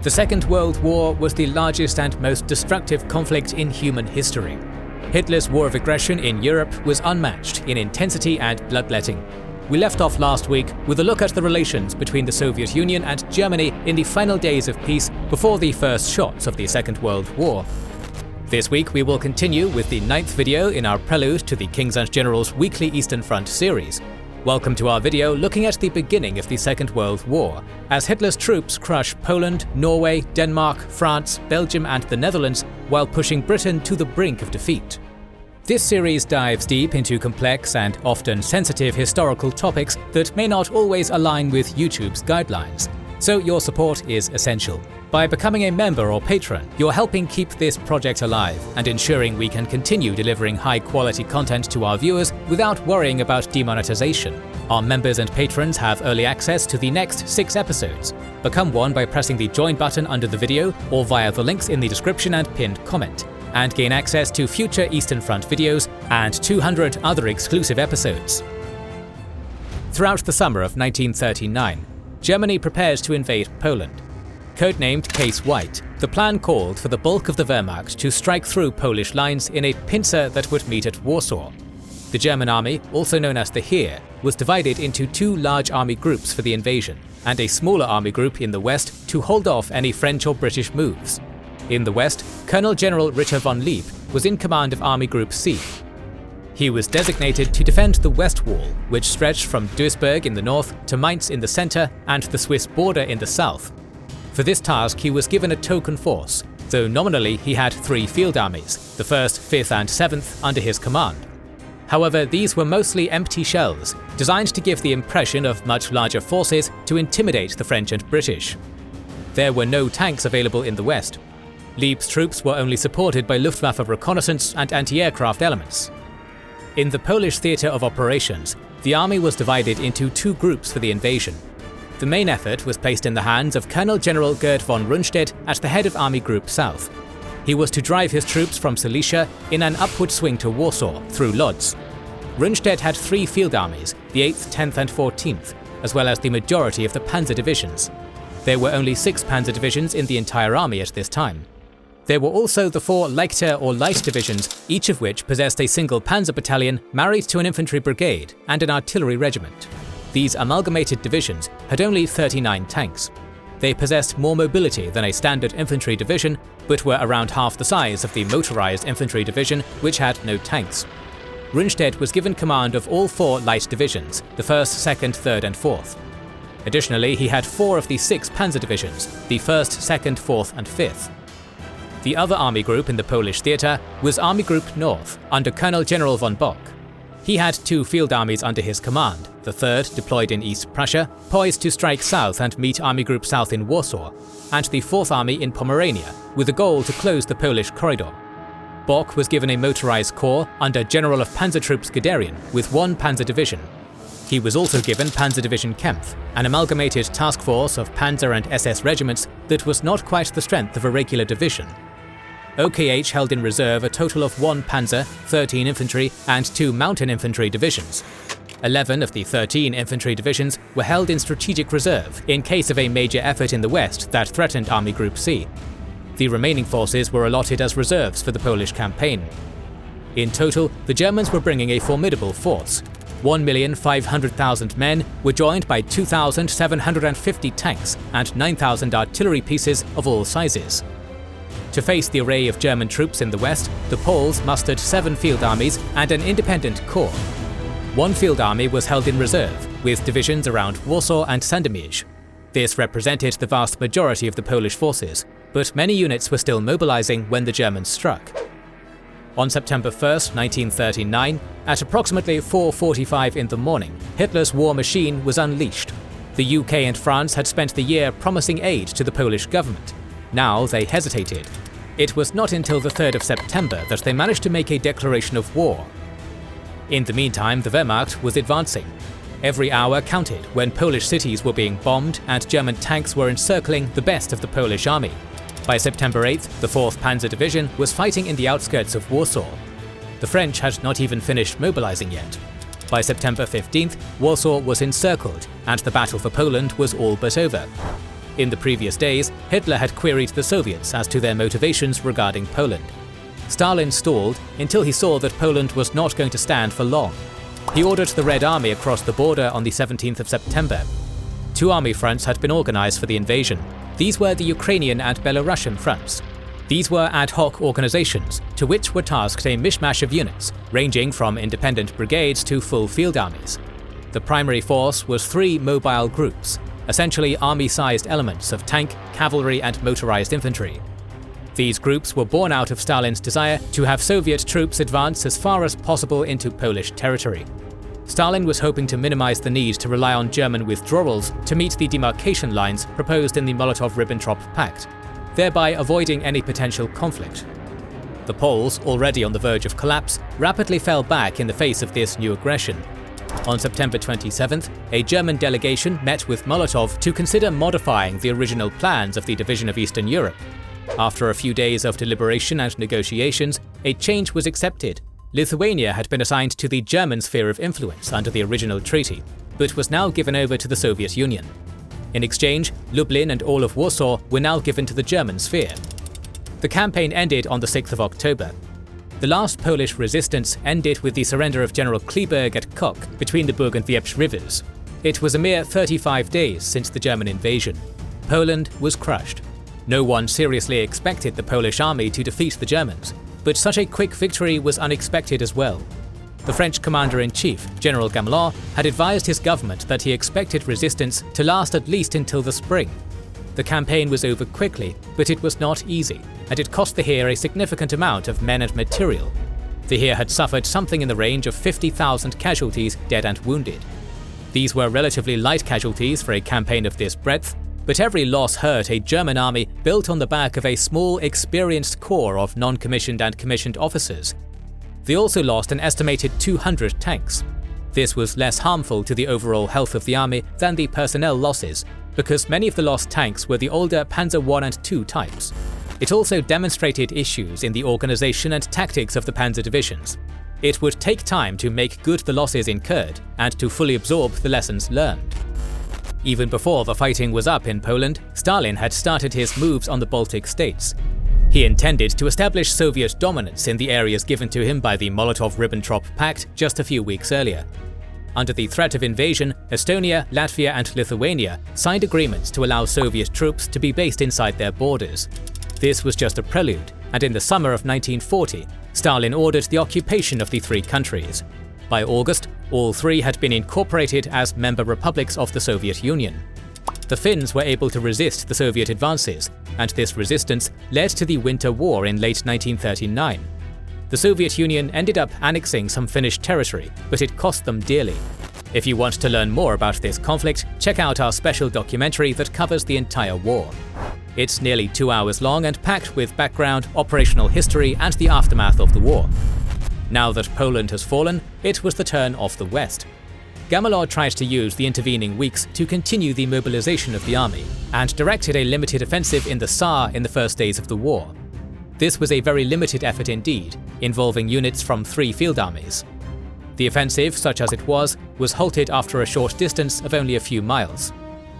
The Second World War was the largest and most destructive conflict in human history. Hitler's war of aggression in Europe was unmatched in intensity and bloodletting. We left off last week with a look at the relations between the Soviet Union and Germany in the final days of peace before the first shots of the Second World War. This week we will continue with the 9th video in our Prelude to the Kings and Generals weekly Eastern Front series. Welcome to our video looking at the beginning of the Second World War, as Hitler's troops crush Poland, Norway, Denmark, France, Belgium and the Netherlands while pushing Britain to the brink of defeat. This series dives deep into complex and often sensitive historical topics that may not always align with YouTube's guidelines, so your support is essential. By becoming a member or patron, you're helping keep this project alive and ensuring we can continue delivering high-quality content to our viewers without worrying about demonetization. Our members and patrons have early access to the next 6 episodes. Become one by pressing the join button under the video or via the links in the description and pinned comment, and gain access to future Eastern Front videos and 200 other exclusive episodes. Throughout the summer of 1939, Germany prepares to invade Poland. Codenamed Case White, the plan called for the bulk of the Wehrmacht to strike through Polish lines in a pincer that would meet at Warsaw. The German army, also known as the Heer, was divided into 2 large army groups for the invasion, and a smaller army group in the west to hold off any French or British moves. In the west, Colonel General Ritter von Leeb was in command of Army Group C. He was designated to defend the West Wall, which stretched from Duisburg in the north to Mainz in the center and the Swiss border in the south. For this task he was given a token force, though nominally he had 3 field armies, the 1st, 5th and 7th, under his command. However, these were mostly empty shells, designed to give the impression of much larger forces to intimidate the French and British. There were no tanks available in the west. Lieb's troops were only supported by Luftwaffe reconnaissance and anti-aircraft elements. In the Polish theatre of operations, the army was divided into 2 groups for the invasion. The main effort was placed in the hands of Colonel General Gerd von Rundstedt at the head of Army Group South. He was to drive his troops from Silesia in an upward swing to Warsaw, through Lodz. Rundstedt had 3 field armies, the 8th, 10th and 14th, as well as the majority of the panzer divisions. There were only 6 panzer divisions in the entire army at this time. There were also the 4 Leichter or light divisions, each of which possessed a single panzer battalion married to an infantry brigade and an artillery regiment. These amalgamated divisions had only 39 tanks. They possessed more mobility than a standard infantry division, but were around half the size of the motorized infantry division, which had no tanks. Rundstedt was given command of all 4 light divisions, the 1st, 2nd, 3rd and 4th. Additionally, he had 4 of the 6 panzer divisions, the 1st, 2nd, 4th and 5th. The other army group in the Polish theatre was Army Group North, under Colonel General von Bock. He had 2 field armies under his command, the 3rd deployed in East Prussia, poised to strike south and meet Army Group South in Warsaw, and the 4th Army in Pomerania, with the goal to close the Polish corridor. Bock was given a motorized corps under General of Panzer Troops Guderian, with 1 panzer division. He was also given Panzer Division Kempf, an amalgamated task force of panzer and SS regiments that was not quite the strength of a regular division. OKH held in reserve a total of 1 panzer, 13 infantry and 2 mountain infantry divisions. 11 of the 13 infantry divisions were held in strategic reserve in case of a major effort in the west that threatened Army Group C. The remaining forces were allotted as reserves for the Polish campaign. In total, the Germans were bringing a formidable force. 1,500,000 men were joined by 2,750 tanks and 9,000 artillery pieces of all sizes. To face the array of German troops in the west, the Poles mustered 7 field armies and an independent corps. 1 field army was held in reserve, with divisions around Warsaw and Sandomierz. This represented the vast majority of the Polish forces, but many units were still mobilizing when the Germans struck. On September 1st, 1939, at approximately 4:45 in the morning, Hitler's war machine was unleashed. The UK and France had spent the year promising aid to the Polish government. Now they hesitated. It was not until the 3rd of September that they managed to make a declaration of war. In the meantime, the Wehrmacht was advancing. Every hour counted when Polish cities were being bombed and German tanks were encircling the best of the Polish army. By September 8th, the 4th Panzer Division was fighting in the outskirts of Warsaw. The French had not even finished mobilizing yet. By September 15th, Warsaw was encircled, and the battle for Poland was all but over. In the previous days, Hitler had queried the Soviets as to their motivations regarding Poland. Stalin stalled until he saw that Poland was not going to stand for long. He ordered the Red Army across the border on the 17th of September. Two army fronts had been organized for the invasion. These were the Ukrainian and Belarusian fronts. These were ad hoc organizations, to which were tasked a mishmash of units, ranging from independent brigades to full field armies. The primary force was three mobile groups, essentially army-sized elements of tank, cavalry, and motorized infantry. These groups were born out of Stalin's desire to have Soviet troops advance as far as possible into Polish territory. Stalin was hoping to minimize the need to rely on German withdrawals to meet the demarcation lines proposed in the Molotov-Ribbentrop Pact, thereby avoiding any potential conflict. The Poles, already on the verge of collapse, rapidly fell back in the face of this new aggression. On September 27th, a German delegation met with Molotov to consider modifying the original plans of the division of Eastern Europe. After a few days of deliberation and negotiations, a change was accepted. Lithuania had been assigned to the German sphere of influence under the original treaty, but was now given over to the Soviet Union. In exchange, Lublin and all of Warsaw were now given to the German sphere. The campaign ended on the 6th of October. The last Polish resistance ended with the surrender of General Kleeberg at Kock between the Bug and Wieprz rivers. It was a mere 35 days since the German invasion. Poland was crushed. No one seriously expected the Polish army to defeat the Germans, but such a quick victory was unexpected as well. The French commander-in-chief, General Gamelin, had advised his government that he expected resistance to last at least until the spring. The campaign was over quickly, but it was not easy, and it cost the Heer a significant amount of men and material. The Heer had suffered something in the range of 50,000 casualties, dead and wounded. These were relatively light casualties for a campaign of this breadth, but every loss hurt a German army built on the back of a small, experienced corps of non-commissioned and commissioned officers. They also lost an estimated 200 tanks. This was less harmful to the overall health of the army than the personnel losses, because many of the lost tanks were the older Panzer I and II types. It also demonstrated issues in the organization and tactics of the panzer divisions. It would take time to make good the losses incurred and to fully absorb the lessons learned. Even before the fighting was up in Poland, Stalin had started his moves on the Baltic states. He intended to establish Soviet dominance in the areas given to him by the Molotov-Ribbentrop Pact just a few weeks earlier. Under the threat of invasion, Estonia, Latvia, and Lithuania signed agreements to allow Soviet troops to be based inside their borders. This was just a prelude, and in the summer of 1940, Stalin ordered the occupation of the three countries. By August, all three had been incorporated as member republics of the Soviet Union. The Finns were able to resist the Soviet advances, and this resistance led to the Winter War in late 1939. The Soviet Union ended up annexing some Finnish territory, but it cost them dearly. If you want to learn more about this conflict, check out our special documentary that covers the entire war. It's nearly 2 hours long and packed with background, operational history, and the aftermath of the war. Now that Poland has fallen, it was the turn of the West. Gamelin tried to use the intervening weeks to continue the mobilization of the army, and directed a limited offensive in the Saar in the first days of the war. This was a very limited effort indeed, involving units from 3 field armies. The offensive, such as it was halted after a short distance of only a few miles.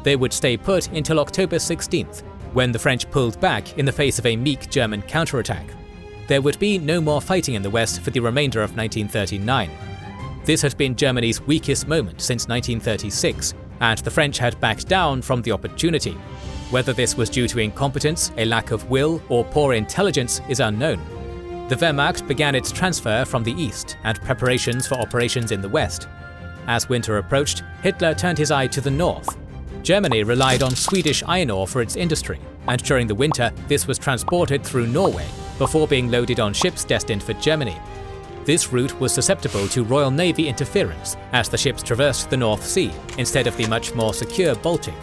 They would stay put until October 16th, when the French pulled back in the face of a meek German counterattack. There would be no more fighting in the West for the remainder of 1939. This had been Germany's weakest moment since 1936, and the French had backed down from the opportunity. Whether this was due to incompetence, a lack of will, or poor intelligence is unknown. The Wehrmacht began its transfer from the east and preparations for operations in the west. As winter approached, Hitler turned his eye to the north. Germany relied on Swedish iron ore for its industry, and during the winter this was transported through Norway before being loaded on ships destined for Germany. This route was susceptible to Royal Navy interference as the ships traversed the North Sea instead of the much more secure Baltic.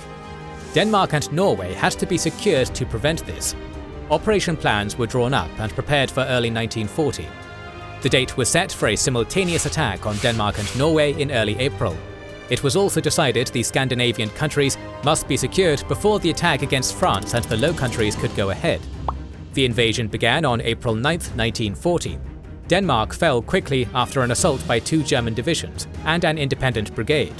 Denmark and Norway had to be secured to prevent this. Operation plans were drawn up and prepared for early 1940. The date was set for a simultaneous attack on Denmark and Norway in early April. It was also decided the Scandinavian countries must be secured before the attack against France and the Low Countries could go ahead. The invasion began on April 9, 1940. Denmark fell quickly after an assault by 2 German divisions and an independent brigade.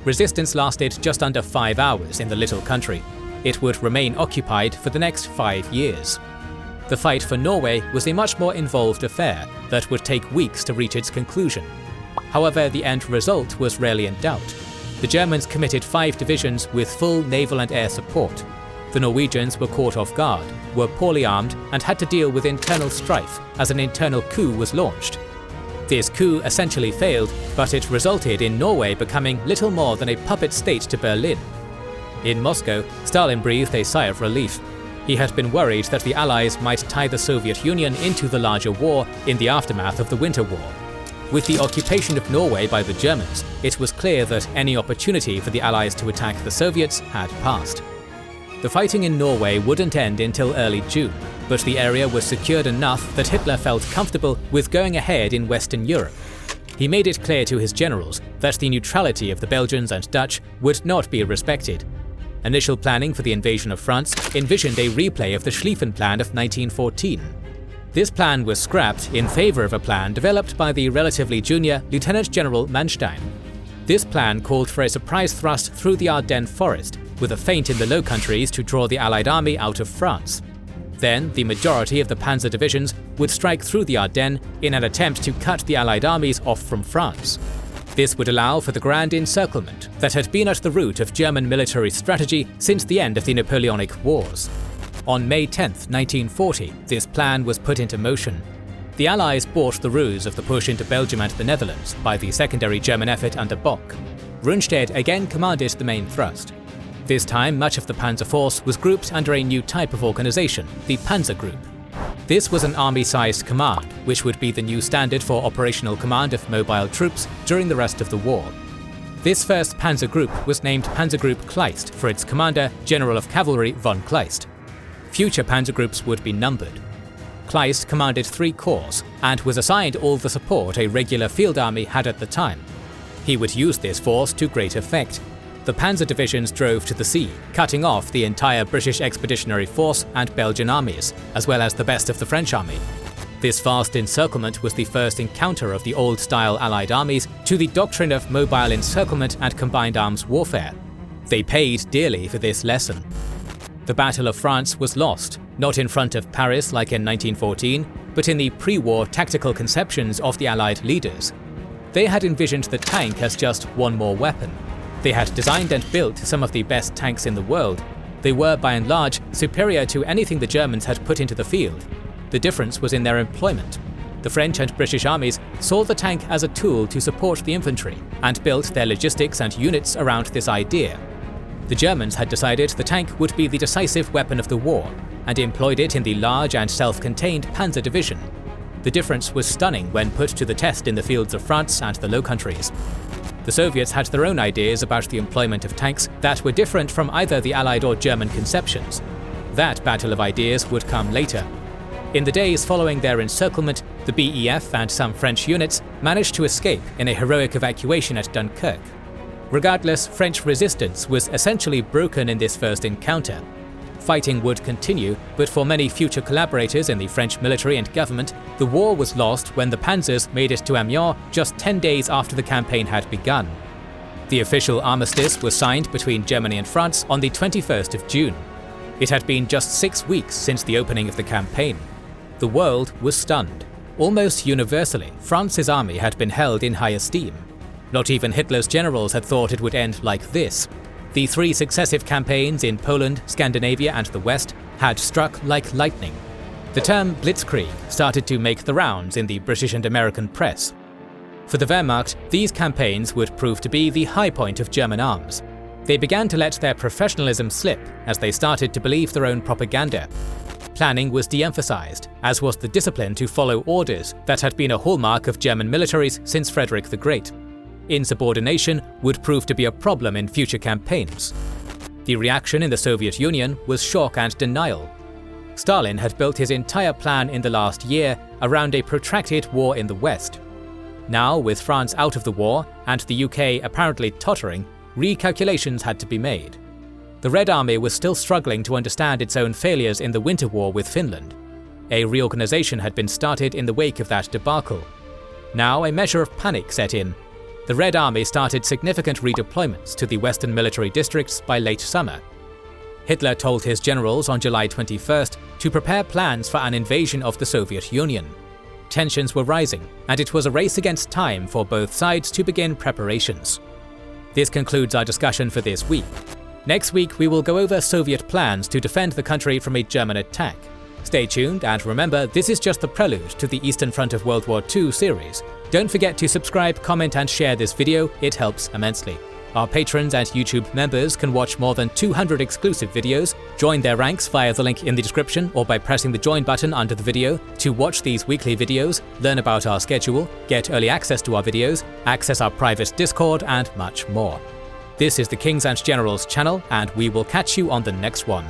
Resistance lasted just under 5 hours in the little country. it would remain occupied for the next 5 years. The fight for Norway was a much more involved affair that would take weeks to reach its conclusion. However, the end result was rarely in doubt. The Germans committed 5 divisions with full naval and air support. The Norwegians were caught off guard, were poorly armed, and had to deal with internal strife as an internal coup was launched. This coup essentially failed, but it resulted in Norway becoming little more than a puppet state to Berlin. In Moscow, Stalin breathed a sigh of relief. He had been worried that the Allies might tie the Soviet Union into the larger war in the aftermath of the Winter War. With the occupation of Norway by the Germans, it was clear that any opportunity for the Allies to attack the Soviets had passed. The fighting in Norway wouldn't end until early June, but the area was secured enough that Hitler felt comfortable with going ahead in Western Europe. He made it clear to his generals that the neutrality of the Belgians and Dutch would not be respected. Initial planning for the invasion of France envisioned a replay of the Schlieffen Plan of 1914. This plan was scrapped in favour of a plan developed by the relatively junior Lieutenant General Manstein. This plan called for a surprise thrust through the Ardennes forest, with a feint in the Low Countries to draw the Allied army out of France. Then, the majority of the panzer divisions would strike through the Ardennes in an attempt to cut the Allied armies off from France. This would allow for the grand encirclement that had been at the root of German military strategy since the end of the Napoleonic Wars. On May 10, 1940, this plan was put into motion. The Allies bought the ruse of the push into Belgium and the Netherlands by the secondary German effort under Bock. Rundstedt again commanded the main thrust. This time, much of the panzer force was grouped under a new type of organization, the Panzer Group. This was an army-sized command, which would be the new standard for operational command of mobile troops during the rest of the war. This first Panzer Group was named Panzer Group Kleist for its commander, General of Cavalry von Kleist. Future Panzer Groups would be numbered. Kleist commanded 3 corps and was assigned all the support a regular field army had at the time. He would use this force to great effect. The panzer divisions drove to the sea, cutting off the entire British Expeditionary Force and Belgian armies, as well as the best of the French army. This vast encirclement was the first encounter of the old-style Allied armies to the doctrine of mobile encirclement and combined arms warfare. They paid dearly for this lesson. The Battle of France was lost, not in front of Paris like in 1914, but in the pre-war tactical conceptions of the Allied leaders. They had envisioned the tank as just one more weapon. They had designed and built some of the best tanks in the world. They were, by and large, superior to anything the Germans had put into the field. The difference was in their employment. The French and British armies saw the tank as a tool to support the infantry, and built their logistics and units around this idea. The Germans had decided the tank would be the decisive weapon of the war, and employed it in the large and self-contained Panzer Division. The difference was stunning when put to the test in the fields of France and the Low Countries. The Soviets had their own ideas about the employment of tanks that were different from either the Allied or German conceptions. That battle of ideas would come later. In the days following their encirclement, the BEF and some French units managed to escape in a heroic evacuation at Dunkirk. Regardless, French resistance was essentially broken in this first encounter. Fighting would continue, but for many future collaborators in the French military and government, the war was lost when the panzers made it to Amiens just 10 days after the campaign had begun. The official armistice was signed between Germany and France on the 21st of June. It had been just 6 weeks since the opening of the campaign. The world was stunned. Almost universally, France's army had been held in high esteem. Not even Hitler's generals had thought it would end like this. The 3 successive campaigns in Poland, Scandinavia and the West had struck like lightning. The term Blitzkrieg started to make the rounds in the British and American press. For the Wehrmacht, these campaigns would prove to be the high point of German arms. They began to let their professionalism slip as they started to believe their own propaganda. Planning was de-emphasized, as was the discipline to follow orders that had been a hallmark of German militaries since Frederick the Great. Insubordination would prove to be a problem in future campaigns. The reaction in the Soviet Union was shock and denial. Stalin had built his entire plan in the last year around a protracted war in the West. Now, with France out of the war and the UK apparently tottering, recalculations had to be made. The Red Army was still struggling to understand its own failures in the Winter War with Finland. A reorganization had been started in the wake of that debacle. Now a measure of panic set in. The Red Army started significant redeployments to the western military districts by late summer. Hitler told his generals on July 21st to prepare plans for an invasion of the Soviet Union. Tensions were rising, and it was a race against time for both sides to begin preparations. This concludes our discussion for this week. Next week we will go over Soviet plans to defend the country from a German attack. Stay tuned, and remember, this is just the prelude to the Eastern Front of World War II series. Don't forget to subscribe, comment and share this video, it helps immensely. Our patrons and YouTube members can watch more than 200 exclusive videos. Join their ranks via the link in the description or by pressing the join button under the video to watch these weekly videos, learn about our schedule, get early access to our videos, access our private Discord and much more. This is the Kings and Generals channel, and we will catch you on the next one.